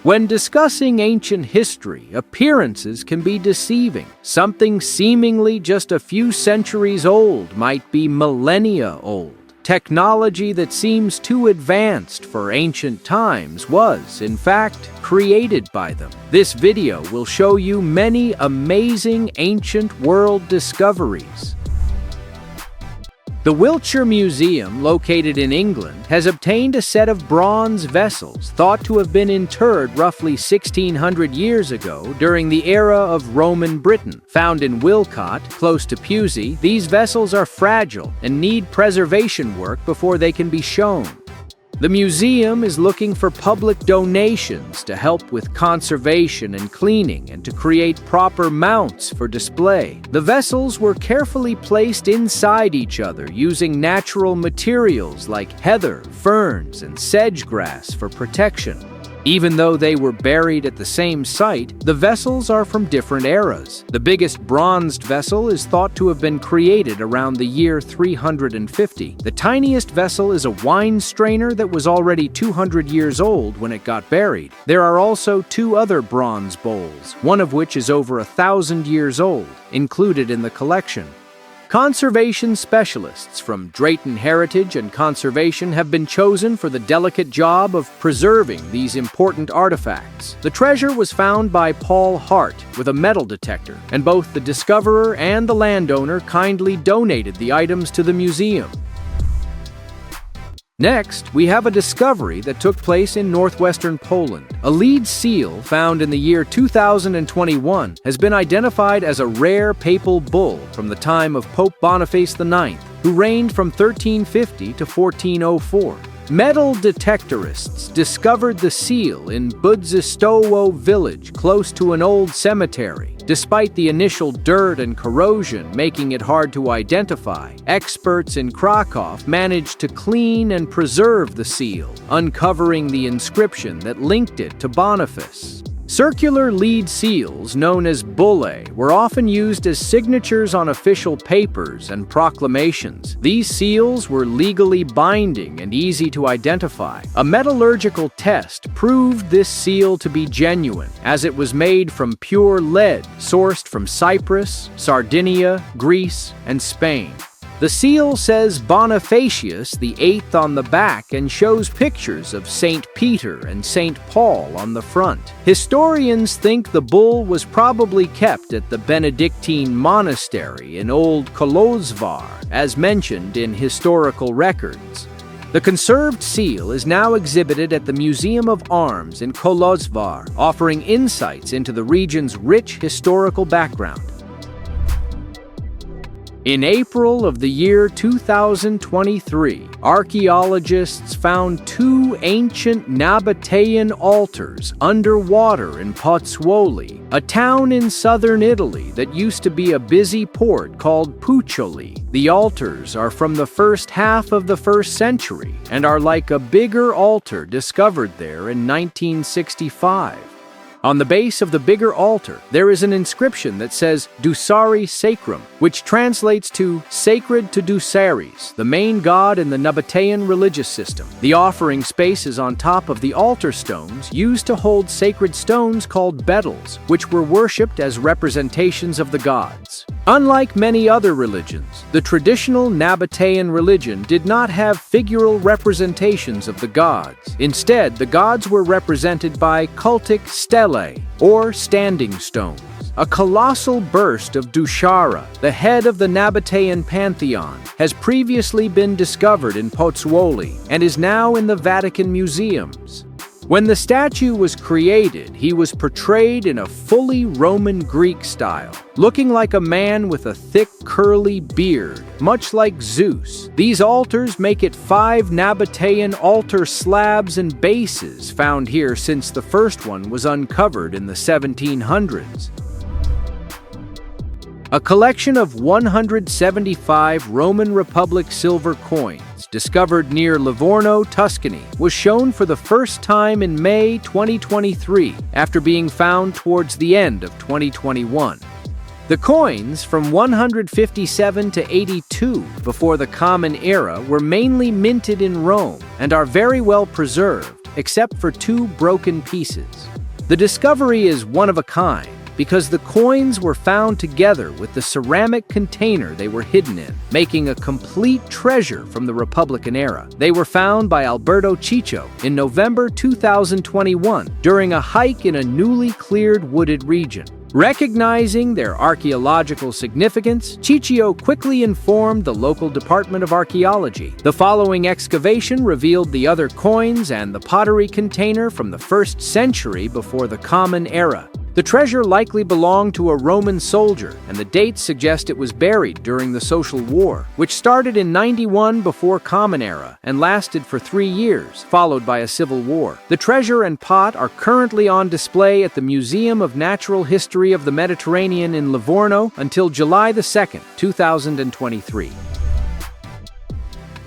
When discussing ancient history, appearances can be deceiving. Something seemingly just a few centuries old might be millennia old. Technology that seems too advanced for ancient times was, in fact, created by them. This video will show you many amazing ancient world discoveries. The Wiltshire Museum, located in England, has obtained a set of bronze vessels thought to have been interred roughly 1600 years ago during the era of Roman Britain. Found in Wilcot, close to Pewsey, these vessels are fragile and need preservation work before they can be shown. The museum is looking for public donations to help with conservation and cleaning and to create proper mounts for display. The vessels were carefully placed inside each other using natural materials like heather, ferns, and sedge grass for protection. Even though they were buried at the same site, the vessels are from different eras. The biggest bronzed vessel is thought to have been created around the year 350. The tiniest vessel is a wine strainer that was already 200 years old when it got buried. There are also two other bronze bowls, one of which is over 1,000 years old, included in the collection. Conservation specialists from Drayton Heritage and Conservation have been chosen for the delicate job of preserving these important artifacts. The treasure was found by Paul Hart with a metal detector, and both the discoverer and the landowner kindly donated the items to the museum. Next, we have a discovery that took place in northwestern Poland. A lead seal found in the year 2021 has been identified as a rare papal bull from the time of Pope Boniface IX, who reigned from 1350 to 1404. Metal detectorists discovered the seal in Budzistowo village close to an old cemetery. Despite the initial dirt and corrosion making it hard to identify, experts in Krakow managed to clean and preserve the seal, uncovering the inscription that linked it to Boniface. Circular lead seals, known as bullae, were often used as signatures on official papers and proclamations. These seals were legally binding and easy to identify. A metallurgical test proved this seal to be genuine, as it was made from pure lead sourced from Cyprus, Sardinia, Greece, and Spain. The seal says Bonifacius VIII on the back and shows pictures of St. Peter and St. Paul on the front. Historians think the bull was probably kept at the Benedictine monastery in Old Kolozsvár, as mentioned in historical records. The conserved seal is now exhibited at the Museum of Arms in Kolozsvár, offering insights into the region's rich historical background. In April of the year 2023, archaeologists found two ancient Nabatean altars underwater in Pozzuoli, a town in southern Italy that used to be a busy port called Puccioli. The altars are from the first half of the 1st century and are like a bigger altar discovered there in 1965. On the base of the bigger altar, there is an inscription that says Ducari Sacrum, which translates to Sacred to Ducares, the main god in the Nabatean religious system. The offering space is on top of the altar stones used to hold sacred stones called betyls, which were worshipped as representations of the gods. Unlike many other religions, the traditional Nabatean religion did not have figural representations of the gods. Instead, the gods were represented by cultic stelae, or standing stones. A colossal burst of Dushara, the head of the Nabatean pantheon, has previously been discovered in Pozzuoli and is now in the Vatican museums. When the statue was created, he was portrayed in a fully Roman Greek style, looking like a man with a thick curly beard, much like Zeus. These altars make it 5 Nabatean altar slabs and bases found here since the first one was uncovered in the 1700s. A collection of 175 Roman Republic silver coins discovered near Livorno, Tuscany, was shown for the first time in May 2023 after being found towards the end of 2021. The coins from 157 to 82 before the Common Era were mainly minted in Rome and are very well preserved. except for 2 broken pieces. The discovery is one of a kind because the coins were found together with the ceramic container they were hidden in, making a complete treasure from the Republican era. They were found by Alberto Chicho in November 2021 during a hike in a newly cleared wooded region. Recognizing their archaeological significance, Chicho quickly informed the local Department of Archaeology. The following excavation revealed the other coins and the pottery container from the 1st century before the Common Era. The treasure likely belonged to a Roman soldier, and the dates suggest it was buried during the Social War, which started in 91 before Common Era and lasted for 3 years, followed by a civil war. The treasure and pot are currently on display at the Museum of Natural History of the Mediterranean in Livorno until July 2, 2023.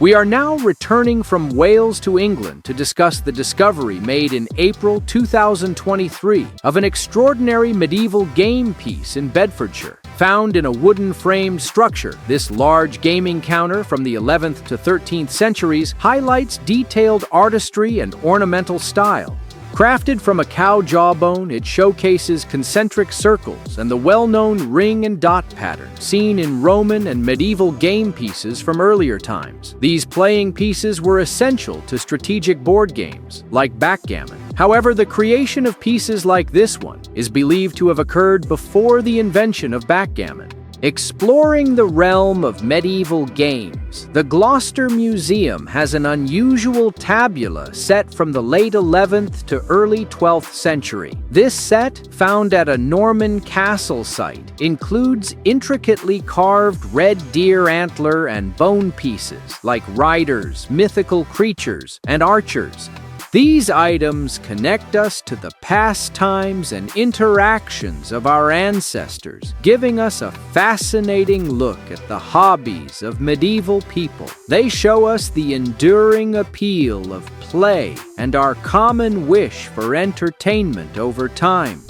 We are now returning from Wales to England to discuss the discovery made in April 2023 of an extraordinary medieval game piece in Bedfordshire. Found in a wooden-framed structure, this large gaming counter from the 11th to 13th centuries highlights detailed artistry and ornamental style. Crafted from a cow jawbone, it showcases concentric circles and the well-known ring and dot pattern seen in Roman and medieval game pieces from earlier times. These playing pieces were essential to strategic board games, like backgammon. However, the creation of pieces like this one is believed to have occurred before the invention of backgammon. Exploring the realm of medieval games, the Gloucester Museum has an unusual tabula set from the late 11th to early 12th century. This set, found at a Norman castle site, includes intricately carved red deer antler and bone pieces like riders, mythical creatures, and archers. These items connect us to the pastimes and interactions of our ancestors, giving us a fascinating look at the hobbies of medieval people. They show us the enduring appeal of play and our common wish for entertainment over time.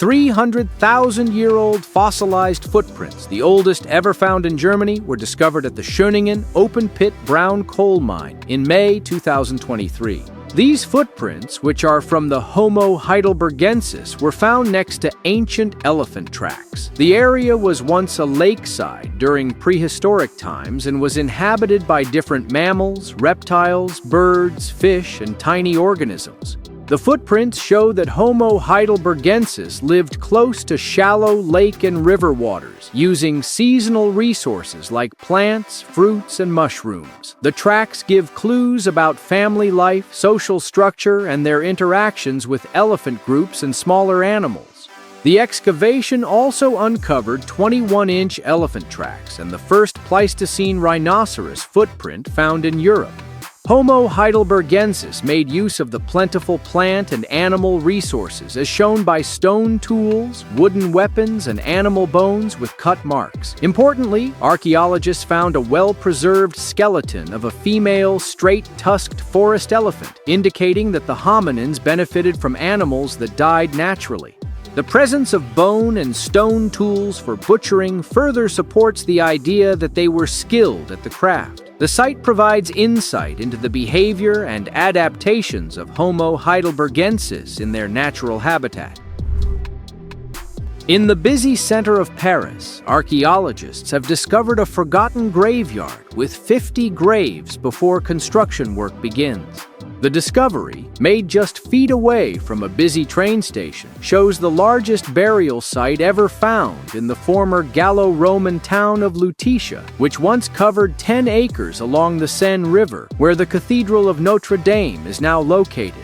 300,000-year-old fossilized footprints, the oldest ever found in Germany, were discovered at the Schöningen open-pit brown coal mine in May 2023. These footprints, which are from the Homo heidelbergensis, were found next to ancient elephant tracks. The area was once a lakeside during prehistoric times and was inhabited by different mammals, reptiles, birds, fish, and tiny organisms. The footprints show that Homo heidelbergensis lived close to shallow lake and river waters, using seasonal resources like plants, fruits, and mushrooms. The tracks give clues about family life, social structure, and their interactions with elephant groups and smaller animals. The excavation also uncovered 21-inch elephant tracks and the first Pleistocene rhinoceros footprint found in Europe. Homo heidelbergensis made use of the plentiful plant and animal resources as shown by stone tools, wooden weapons, and animal bones with cut marks. Importantly, archaeologists found a well-preserved skeleton of a female straight-tusked forest elephant, indicating that the hominins benefited from animals that died naturally. The presence of bone and stone tools for butchering further supports the idea that they were skilled at the craft. The site provides insight into the behavior and adaptations of Homo heidelbergensis in their natural habitat. In the busy center of Paris, archaeologists have discovered a forgotten graveyard with 50 graves before construction work begins. The discovery, made just feet away from a busy train station, shows the largest burial site ever found in the former Gallo-Roman town of Lutetia, which once covered 10 acres along the Seine River, where the Cathedral of Notre Dame is now located.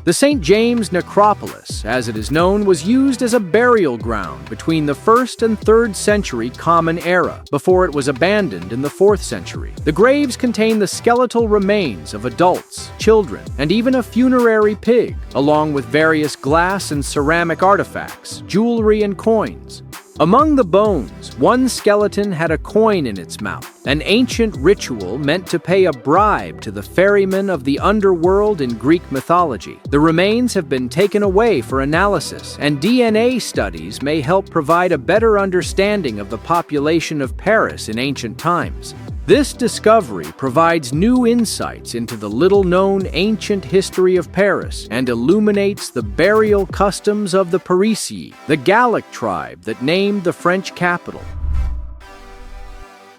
The St. James Necropolis, as it is known, was used as a burial ground between the 1st and 3rd century Common Era, before it was abandoned in the 4th century. The graves contain the skeletal remains of adults, children, and even a funerary pig, along with various glass and ceramic artifacts, jewelry, and coins. Among the bones, one skeleton had a coin in its mouth, an ancient ritual meant to pay a bribe to the ferrymen of the underworld in Greek mythology. The remains have been taken away for analysis, and DNA studies may help provide a better understanding of the population of Paris in ancient times. This discovery provides new insights into the little-known ancient history of Paris and illuminates the burial customs of the Parisii, the Gallic tribe that named the French capital.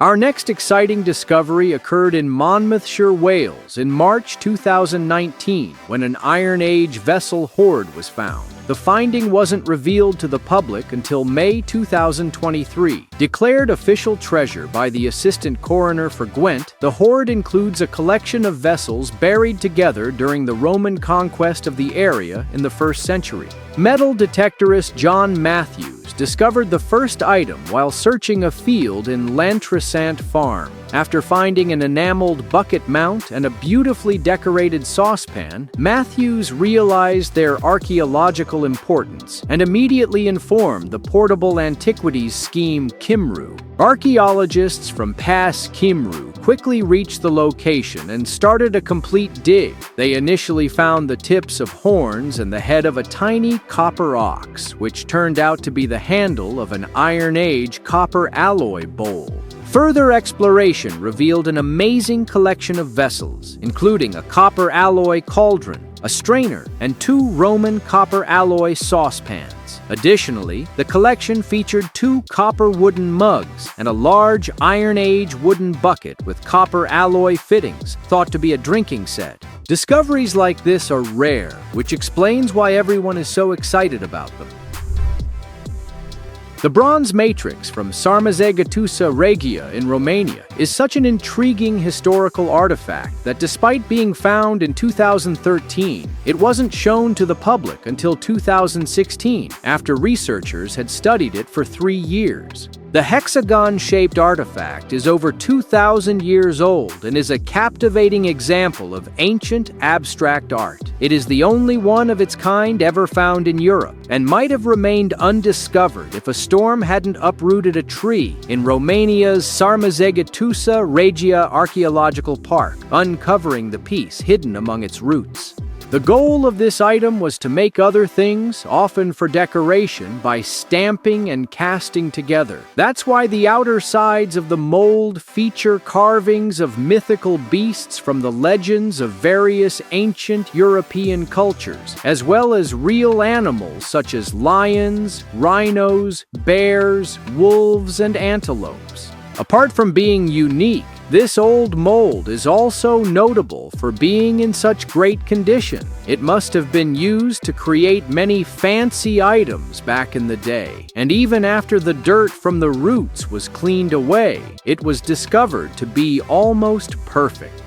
Our next exciting discovery occurred in Monmouthshire, Wales, in March 2019, when an Iron Age vessel hoard was found. The finding wasn't revealed to the public until May 2023. Declared official treasure by the assistant coroner for Gwent, the hoard includes a collection of vessels buried together during the Roman conquest of the area in the 1st century. Metal detectorist John Matthews discovered the first item while searching a field in Lantresant Farm. After finding an enameled bucket mount and a beautifully decorated saucepan, Matthews realized their archaeological importance and immediately informed the Portable Antiquities Scheme Cymru. Archaeologists from Pas Cymru quickly reached the location and started a complete dig. They initially found the tips of horns and the head of a tiny copper ox, which turned out to be the handle of an Iron Age copper alloy bowl. Further exploration revealed an amazing collection of vessels, including a copper alloy cauldron, a strainer, and 2 Roman copper alloy saucepans. Additionally, the collection featured 2 copper wooden mugs and a large Iron Age wooden bucket with copper alloy fittings, thought to be a drinking set. Discoveries like this are rare, which explains why everyone is so excited about them. The bronze matrix from Sarmizegetusa Regia in Romania is such an intriguing historical artifact that despite being found in 2013, it wasn't shown to the public until 2016, after researchers had studied it for 3 years. The hexagon-shaped artifact is over 2,000 years old and is a captivating example of ancient abstract art. It is the only one of its kind ever found in Europe, and might have remained undiscovered if a storm hadn't uprooted a tree in Romania's Sarmizegetusa Regia Archaeological Park, uncovering the piece hidden among its roots. The goal of this item was to make other things, often for decoration, by stamping and casting together. That's why the outer sides of the mold feature carvings of mythical beasts from the legends of various ancient European cultures, as well as real animals such as lions, rhinos, bears, wolves, and antelopes. Apart from being unique, this old mold is also notable for being in such great condition. It must have been used to create many fancy items back in the day, and even after the dirt from the roots was cleaned away, it was discovered to be almost perfect.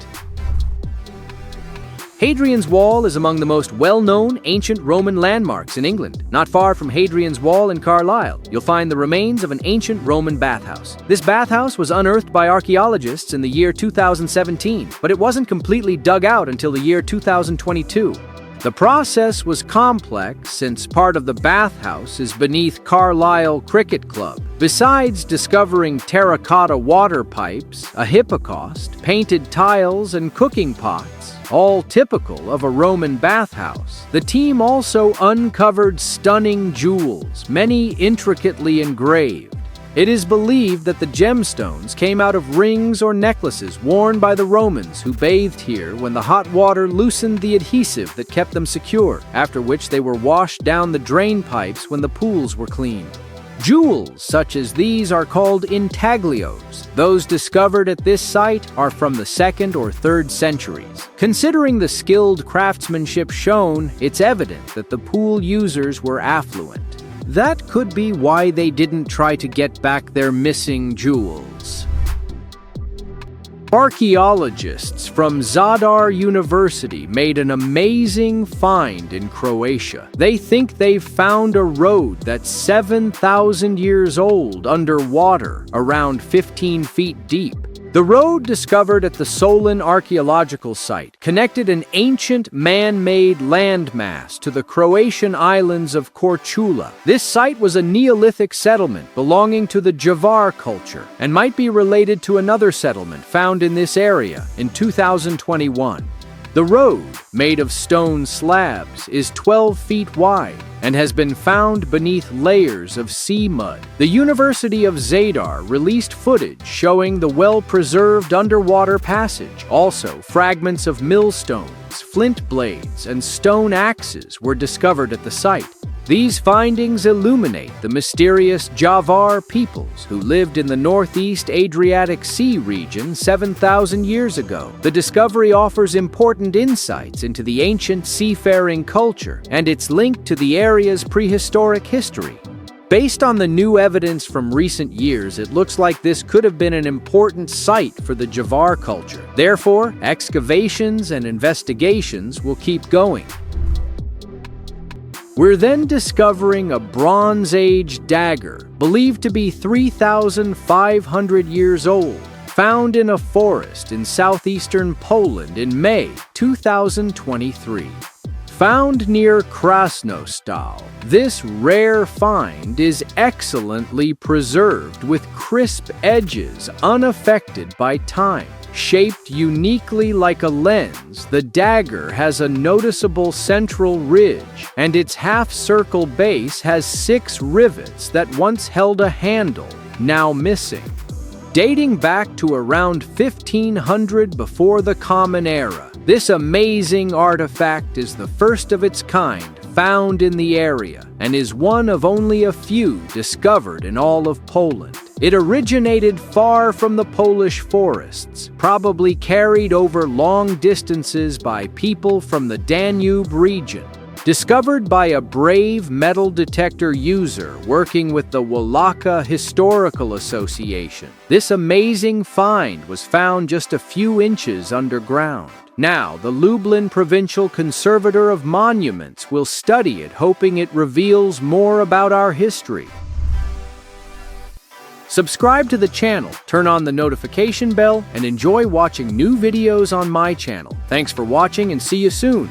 Hadrian's Wall is among the most well-known ancient Roman landmarks in England. Not far from Hadrian's Wall in Carlisle, you'll find the remains of an ancient Roman bathhouse. This bathhouse was unearthed by archaeologists in the year 2017, but it wasn't completely dug out until the year 2022. The process was complex since part of the bathhouse is beneath Carlisle Cricket Club. Besides discovering terracotta water pipes, a hippocaust, painted tiles, and cooking pots, all typical of a Roman bathhouse, the team also uncovered stunning jewels, many intricately engraved. It is believed that the gemstones came out of rings or necklaces worn by the Romans who bathed here when the hot water loosened the adhesive that kept them secure, after which they were washed down the drain pipes when the pools were cleaned. Jewels such as these are called intaglios. Those discovered at this site are from the 2nd or 3rd centuries. Considering the skilled craftsmanship shown, it's evident that the pool users were affluent. That could be why they didn't try to get back their missing jewels. Archaeologists from Zadar University made an amazing find in Croatia. They think they've found a road that's 7,000 years old underwater, around 15 feet deep. The road discovered at the Solin archaeological site connected an ancient man-made landmass to the Croatian islands of Korčula. This site was a Neolithic settlement belonging to the Javar culture and might be related to another settlement found in this area in 2021. The road, made of stone slabs, is 12 feet wide and has been found beneath layers of sea mud. The University of Zadar released footage showing the well-preserved underwater passage. Also, fragments of millstones, flint blades, and stone axes were discovered at the site. These findings illuminate the mysterious Javar peoples who lived in the northeast Adriatic Sea region 7,000 years ago. The discovery offers important insights into the ancient seafaring culture and its link to the area's prehistoric history. Based on the new evidence from recent years, it looks like this could have been an important site for the Javar culture. Therefore, excavations and investigations will keep going. We're then discovering a Bronze Age dagger, believed to be 3,500 years old, found in a forest in southeastern Poland in May 2023. Found near Krasnostal, this rare find is excellently preserved with crisp edges unaffected by time. Shaped uniquely like a lens, the dagger has a noticeable central ridge, and its half-circle base has 6 rivets that once held a handle, now missing. Dating back to around 1500 before the Common Era, this amazing artifact is the first of its kind found in the area and is one of only a few discovered in all of Poland. It originated far from the Polish forests, probably carried over long distances by people from the Danube region. Discovered by a brave metal detector user working with the Wallachia Historical Association, this amazing find was found just a few inches underground. Now, the Lublin Provincial Conservator of Monuments will study it, hoping it reveals more about our history. Subscribe to the channel, turn on the notification bell, and enjoy watching new videos on my channel. Thanks for watching and see you soon!